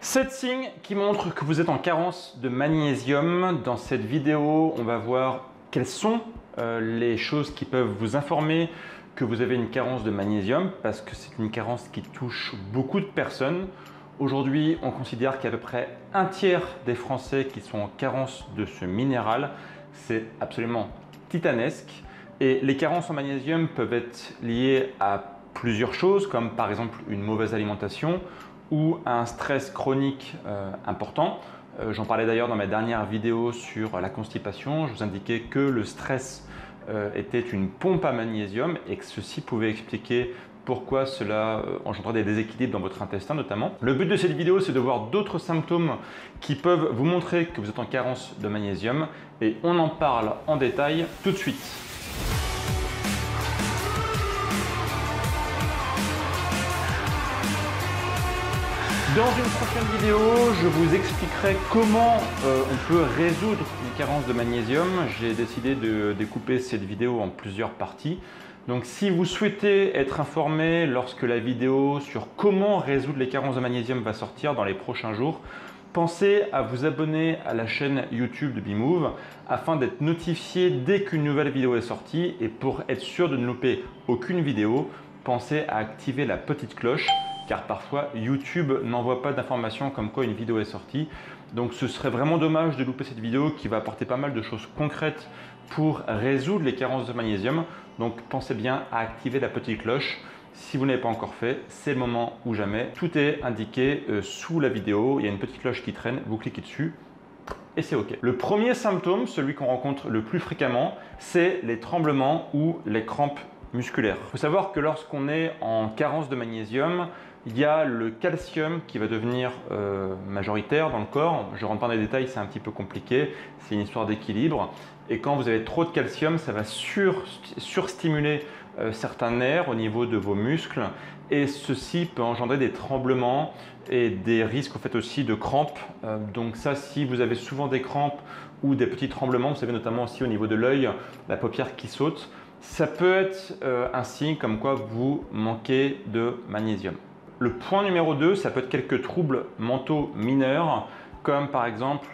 7 signes qui montrent que vous êtes en carence de magnésium. Dans cette vidéo, on va voir quelles sont les choses qui peuvent vous informer que vous avez une carence de magnésium, parce que c'est une carence qui touche beaucoup de personnes. Aujourd'hui, on considère qu'il y a à peu près un tiers des Français qui sont en carence de ce minéral. C'est absolument titanesque. Et les carences en magnésium peuvent être liées à plusieurs choses, comme par exemple une mauvaise alimentation ou un stress chronique important. J'en parlais d'ailleurs dans ma dernière vidéo sur la constipation. Je vous indiquais que le stress était une pompe à magnésium et que ceci pouvait expliquer pourquoi cela engendrait des déséquilibres dans votre intestin notamment. Le but de cette vidéo, c'est de voir d'autres symptômes qui peuvent vous montrer que vous êtes en carence de magnésium et on en parle en détail tout de suite. Dans une prochaine vidéo, je vous expliquerai comment on peut résoudre une carence de magnésium. J'ai décidé de découper cette vidéo en plusieurs parties. Donc si vous souhaitez être informé lorsque la vidéo sur comment résoudre les carences de magnésium va sortir dans les prochains jours, pensez à vous abonner à la chaîne YouTube de Bmove afin d'être notifié dès qu'une nouvelle vidéo est sortie. Et pour être sûr de ne louper aucune vidéo, pensez à activer la petite cloche, car parfois YouTube n'envoie pas d'informations comme quoi une vidéo est sortie. Donc ce serait vraiment dommage de louper cette vidéo qui va apporter pas mal de choses concrètes pour résoudre les carences de magnésium. Donc pensez bien à activer la petite cloche. Si vous n'avez pas encore fait, c'est le moment ou jamais. Tout est indiqué sous la vidéo. Il y a une petite cloche qui traîne, vous cliquez dessus et c'est OK. Le premier symptôme, celui qu'on rencontre le plus fréquemment, c'est les tremblements ou les crampes musculaires. Il faut savoir que lorsqu'on est en carence de magnésium, il y a le calcium qui va devenir majoritaire dans le corps. Je ne rentre pas dans les détails, c'est un petit peu compliqué. C'est une histoire d'équilibre. Et quand vous avez trop de calcium, ça va surstimuler certains nerfs au niveau de vos muscles. Et ceci peut engendrer des tremblements et des risques au fait aussi de crampes. Donc ça, si vous avez souvent des crampes ou des petits tremblements, vous savez notamment aussi au niveau de l'œil, la paupière qui saute, ça peut être un signe comme quoi vous manquez de magnésium. Le point numéro 2, ça peut être quelques troubles mentaux mineurs, comme par exemple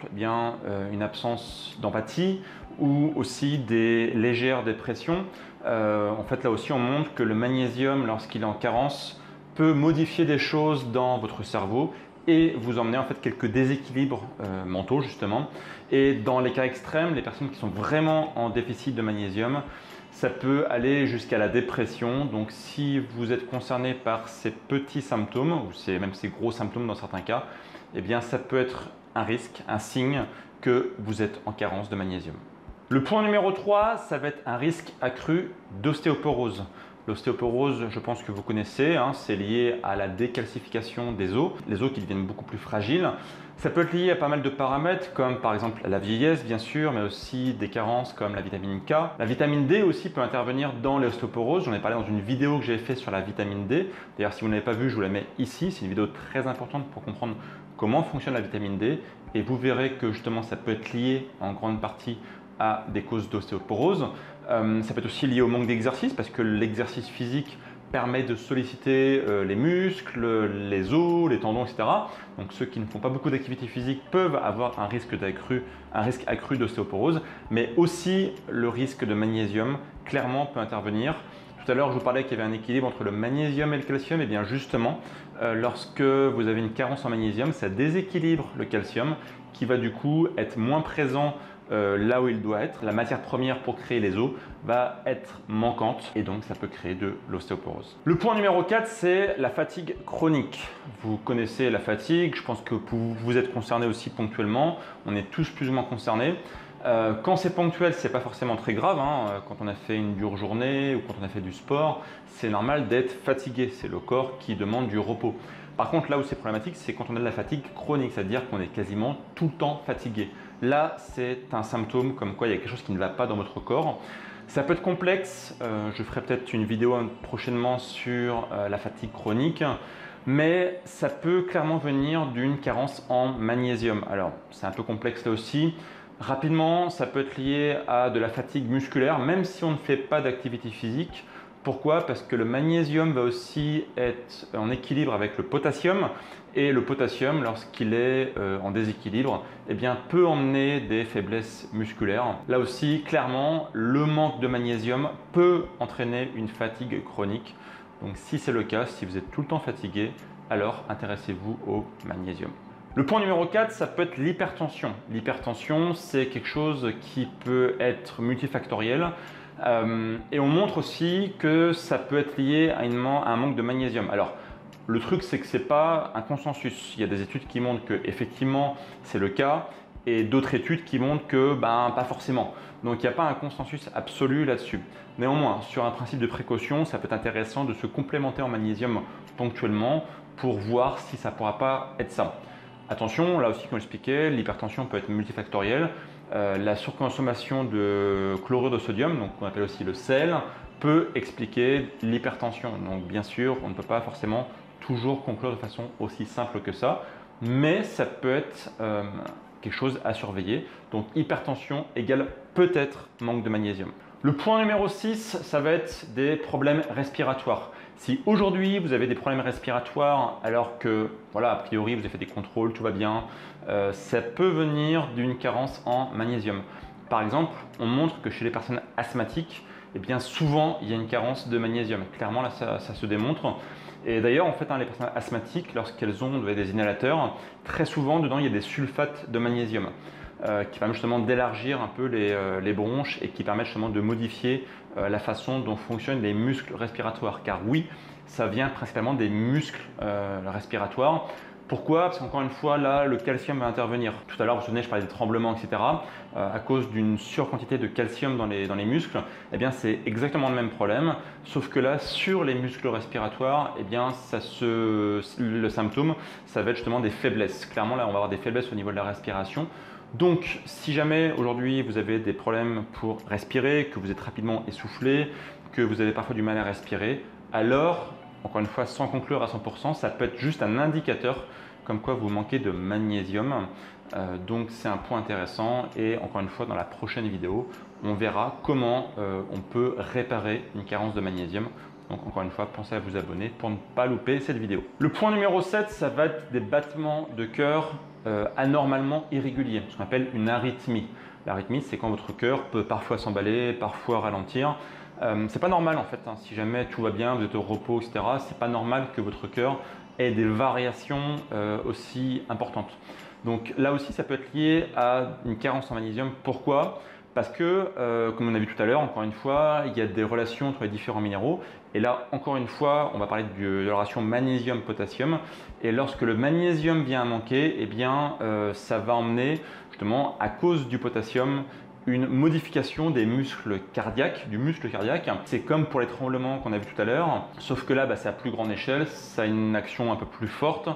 une absence d'empathie ou aussi des légères dépressions. En fait, là aussi, on montre que le magnésium, lorsqu'il est en carence, peut modifier des choses dans votre cerveau et vous emmener en fait quelques déséquilibres mentaux justement. Et dans les cas extrêmes, les personnes qui sont vraiment en déficit de magnésium, ça peut aller jusqu'à la dépression. Donc si vous êtes concerné par ces petits symptômes, ou même ces gros symptômes dans certains cas, eh bien ça peut être un risque, un signe que vous êtes en carence de magnésium. Le point numéro 3, ça va être un risque accru d'ostéoporose. L'ostéoporose, je pense que vous connaissez, c'est lié à la décalcification des os, les os qui deviennent beaucoup plus fragiles. Ça peut être lié à pas mal de paramètres comme par exemple la vieillesse bien sûr, mais aussi des carences comme la vitamine K. La vitamine D aussi peut intervenir dans l'ostéoporose. J'en ai parlé dans une vidéo que j'ai faite sur la vitamine D. D'ailleurs, si vous ne l'avez pas vue, je vous la mets ici. C'est une vidéo très importante pour comprendre comment fonctionne la vitamine D. Et vous verrez que justement ça peut être lié en grande partie à des causes d'ostéoporose. Ça peut être aussi lié au manque d'exercice parce que l'exercice physique permet de solliciter les muscles, les os, les tendons, etc. Donc ceux qui ne font pas beaucoup d'activité physique peuvent avoir un risque accru d'ostéoporose, mais aussi le risque de magnésium clairement peut intervenir. Tout à l'heure, je vous parlais qu'il y avait un équilibre entre le magnésium et le calcium. Et bien justement, lorsque vous avez une carence en magnésium, ça déséquilibre le calcium qui va du coup être moins présent là où il doit être. La matière première pour créer les os va être manquante et donc ça peut créer de l'ostéoporose. Le point numéro 4, c'est la fatigue chronique. Vous connaissez la fatigue, je pense que vous êtes concerné aussi ponctuellement. On est tous plus ou moins concernés. Quand c'est ponctuel, c'est pas forcément très grave. Quand on a fait une dure journée ou quand on a fait du sport, c'est normal d'être fatigué. C'est le corps qui demande du repos. Par contre, là où c'est problématique, c'est quand on a de la fatigue chronique, c'est-à-dire qu'on est quasiment tout le temps fatigué. Là, c'est un symptôme comme quoi il y a quelque chose qui ne va pas dans votre corps. Ça peut être complexe. Je ferai peut-être une vidéo prochainement sur la fatigue chronique. Mais ça peut clairement venir d'une carence en magnésium. Alors, c'est un peu complexe là aussi. Rapidement, ça peut être lié à de la fatigue musculaire, même si on ne fait pas d'activité physique. Pourquoi? Parce que le magnésium va aussi être en équilibre avec le potassium et le potassium, lorsqu'il est en déséquilibre, eh bien, peut emmener des faiblesses musculaires. Là aussi, clairement, le manque de magnésium peut entraîner une fatigue chronique. Donc si c'est le cas, si vous êtes tout le temps fatigué, alors intéressez-vous au magnésium. Le point numéro 4, ça peut être l'hypertension. L'hypertension, c'est quelque chose qui peut être multifactoriel. Et on montre aussi que ça peut être lié à un manque de magnésium. Alors, le truc, c'est que ce n'est pas un consensus. Il y a des études qui montrent que effectivement c'est le cas et d'autres études qui montrent que pas forcément. Donc, il n'y a pas un consensus absolu là-dessus. Néanmoins, sur un principe de précaution, ça peut être intéressant de se complémenter en magnésium ponctuellement pour voir si ça ne pourra pas être ça. Attention, là aussi, comme j'expliquais, l'hypertension peut être multifactorielle. La surconsommation de chlorure de sodium, donc qu'on appelle aussi le sel, peut expliquer l'hypertension. Donc bien sûr, on ne peut pas forcément toujours conclure de façon aussi simple que ça, mais ça peut être quelque chose à surveiller. Donc hypertension égale peut-être manque de magnésium. Le point numéro 6, ça va être des problèmes respiratoires. Si aujourd'hui vous avez des problèmes respiratoires alors que, voilà, a priori vous avez fait des contrôles, tout va bien, ça peut venir d'une carence en magnésium. Par exemple, on montre que chez les personnes asthmatiques, eh bien souvent il y a une carence de magnésium. Clairement là ça se démontre. Et d'ailleurs en fait les personnes asthmatiques, lorsqu'elles ont des inhalateurs, très souvent dedans il y a des sulfates de magnésium. Qui permet justement d'élargir un peu les bronches et qui permet justement de modifier la façon dont fonctionnent les muscles respiratoires. Car oui, ça vient principalement des muscles respiratoires. Pourquoi? Parce qu'encore une fois, là, le calcium va intervenir. Tout à l'heure, vous vous souvenez, je parlais des tremblements, etc. À cause d'une surquantité de calcium dans les muscles, eh bien, c'est exactement le même problème. Sauf que là, sur les muscles respiratoires, eh bien, le symptôme, ça va être justement des faiblesses. Clairement, là, on va avoir des faiblesses au niveau de la respiration. Donc, si jamais aujourd'hui vous avez des problèmes pour respirer, que vous êtes rapidement essoufflé, que vous avez parfois du mal à respirer, alors, encore une fois, sans conclure à 100%, ça peut être juste un indicateur comme quoi vous manquez de magnésium. Donc, c'est un point intéressant et encore une fois, dans la prochaine vidéo, on verra comment on peut réparer une carence de magnésium. Donc encore une fois, pensez à vous abonner pour ne pas louper cette vidéo. Le point numéro 7, ça va être des battements de cœur anormalement irréguliers, ce qu'on appelle une arythmie. L'arythmie, c'est quand votre cœur peut parfois s'emballer, parfois ralentir. C'est pas normal en fait, hein. Si jamais tout va bien, vous êtes au repos, etc., c'est pas normal que votre cœur ait des variations aussi importantes. Donc là aussi, ça peut être lié à une carence en magnésium. Pourquoi? Parce que, comme on a vu tout à l'heure, encore une fois, il y a des relations entre les différents minéraux. Et là, encore une fois, on va parler de la relation magnésium-potassium. Et lorsque le magnésium vient à manquer, eh bien, ça va emmener justement, à cause du potassium, une modification des muscles cardiaques, du muscle cardiaque. C'est comme pour les tremblements qu'on a vu tout à l'heure, sauf que là, c'est à plus grande échelle, ça a une action un peu plus forte.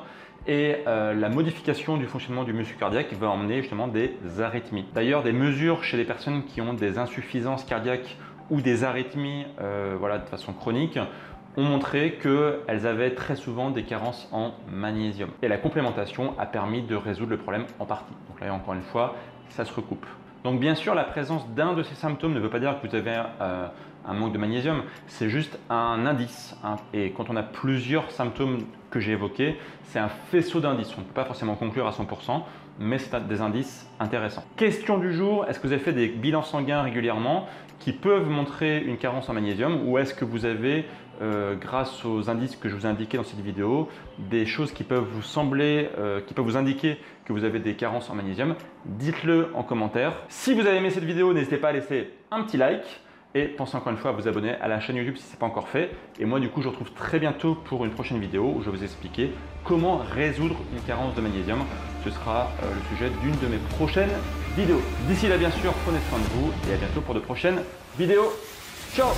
Et la modification du fonctionnement du muscle cardiaque va emmener justement des arythmies. D'ailleurs, des mesures chez les personnes qui ont des insuffisances cardiaques ou des arythmies de façon chronique ont montré qu'elles avaient très souvent des carences en magnésium. Et la complémentation a permis de résoudre le problème en partie. Donc là, encore une fois, ça se recoupe. Donc bien sûr, la présence d'un de ces symptômes ne veut pas dire que vous avez un manque de magnésium, c'est juste un indice. Et quand on a plusieurs symptômes que j'ai évoqués, c'est un faisceau d'indices. On ne peut pas forcément conclure à 100%, mais c'est des indices intéressants. Question du jour, est-ce que vous avez fait des bilans sanguins régulièrement qui peuvent montrer une carence en magnésium, ou est-ce que vous avez, grâce aux indices que je vous ai indiqués dans cette vidéo, des choses qui peuvent vous sembler, qui peuvent vous indiquer que vous avez des carences en magnésium? Dites-le en commentaire. Si vous avez aimé cette vidéo, n'hésitez pas à laisser un petit like. Et pensez encore une fois à vous abonner à la chaîne YouTube si ce n'est pas encore fait. Et moi du coup je vous retrouve très bientôt pour une prochaine vidéo où je vais vous expliquer comment résoudre une carence de magnésium. Ce sera le sujet d'une de mes prochaines vidéos. D'ici là bien sûr, prenez soin de vous et à bientôt pour de prochaines vidéos. Ciao!